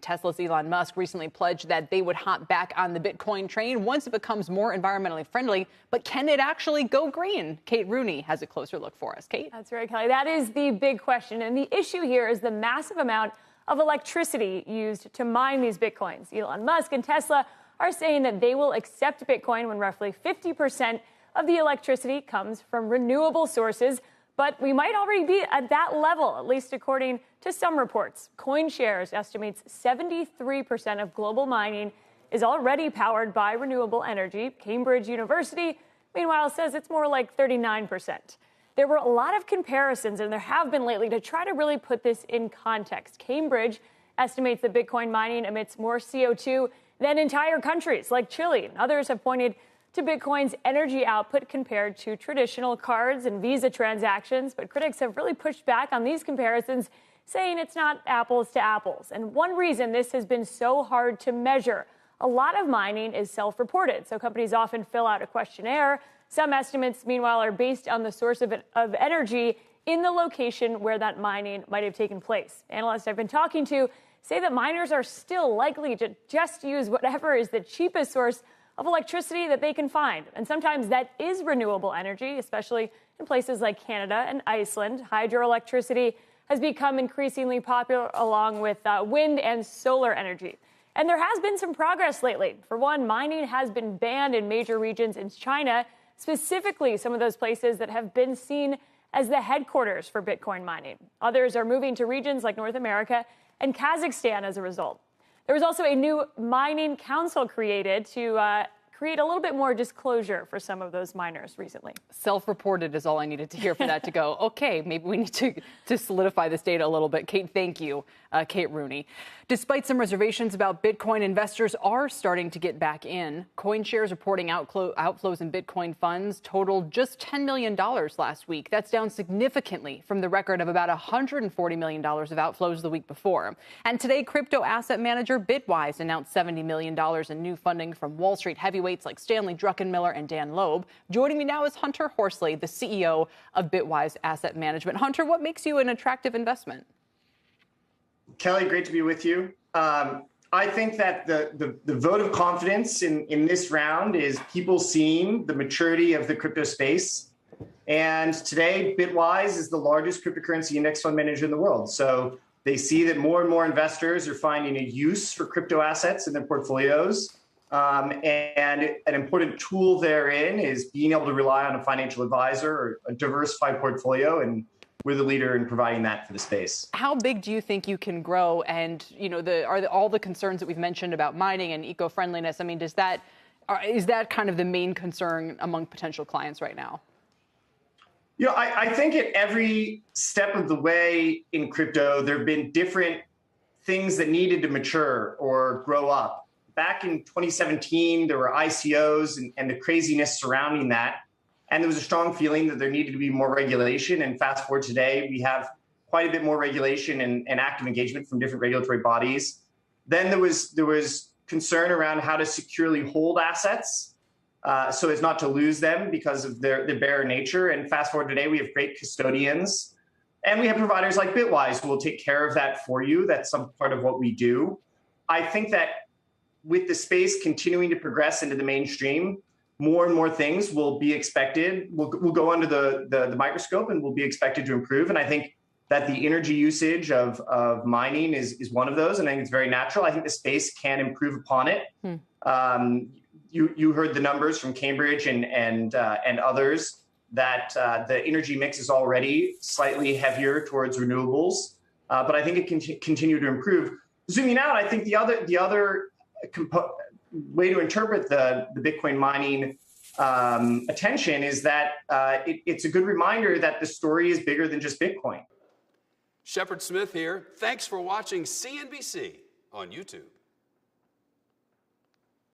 Tesla's Elon Musk recently pledged that they would hop back on the Bitcoin train once it becomes more environmentally friendly. But can it actually go green? Kate Rooney has a closer look for us. Kate? That's right, Kelly. That is the big question. And the issue here is the massive amount of electricity used to mine these Bitcoins. Elon Musk and Tesla are saying that they will accept Bitcoin when roughly 50% of the electricity comes from renewable sources. But we might already be at that level, at least according to some reports. CoinShares estimates 73% of global mining is already powered by renewable energy. Cambridge University, meanwhile, says it's more like 39%. There were a lot of comparisons, and there have been lately, to try to really put this in context. Cambridge estimates that Bitcoin mining emits more CO2 than entire countries like Chile. And others have pointed to Bitcoin's energy output compared to traditional cards and Visa transactions. But critics have really pushed back on these comparisons, saying it's not apples to apples. And one reason this has been so hard to measure, a lot of mining is self-reported. So companies often fill out a questionnaire. Some estimates, meanwhile, are based on the source of energy in the location where that mining might have taken place. Analysts I've been talking to say that miners are still likely to just use whatever is the cheapest source of electricity that they can find. And sometimes that is renewable energy, especially in places like Canada and Iceland. Hydroelectricity has become increasingly popular along with wind and solar energy. And there has been some progress lately. For one, mining has been banned in major regions in China, specifically some of those places that have been seen as the headquarters for Bitcoin mining. Others are moving to regions like North America and Kazakhstan as a result. There was also a new mining council created to create a little bit more disclosure for some of those miners recently. Self-reported is all I needed to hear for that to go, okay, maybe we need to solidify this data a little bit. Kate, thank you. Kate Rooney. Despite some reservations about Bitcoin, investors are starting to get back in. CoinShares reporting outflows in Bitcoin funds totaled just $10 million last week. That's down significantly from the record of about $140 million of outflows the week before. And today, crypto asset manager Bitwise announced $70 million in new funding from Wall Street heavyweights like Stanley Druckenmiller and Dan Loeb. Joining me now is Hunter Horsley, the CEO of Bitwise Asset Management. Hunter, what makes you an attractive investment? Kelly, great to be with you. I think that the vote of confidence in this round is people seeing the maturity of the crypto space. And today, Bitwise is the largest cryptocurrency index fund manager in the world. So they see that more and more investors are finding a use for crypto assets in their portfolios. And an important tool therein is being able to rely on a financial advisor or a diversified portfolio, and we're the leader in providing that for the space. How big do you think you can grow? And all the concerns that we've mentioned about mining and eco-friendliness? I mean, is that kind of the main concern among potential clients right now? I think at every step of the way in crypto, there have been different things that needed to mature or grow up. Back in 2017, there were ICOs and the craziness surrounding that. And there was a strong feeling that there needed to be more regulation. And fast forward today, we have quite a bit more regulation and active engagement from different regulatory bodies. Then there was concern around how to securely hold assets so as not to lose them because of their bearer nature. And fast forward today, we have great custodians. And we have providers like Bitwise who will take care of that for you. That's some part of what we do. I think that with the space continuing to progress into the mainstream, more and more things will be expected, will go under the microscope and will be expected to improve. And I think that the energy usage of mining is one of those. And I think it's very natural. I think the space can improve upon it. You heard the numbers from Cambridge and others that the energy mix is already slightly heavier towards renewables. But I think it can continue to improve. Zooming out, I think the other way to interpret the Bitcoin mining attention is that it's a good reminder that the story is bigger than just Bitcoin. Shepard Smith here. Thanks for watching CNBC on YouTube.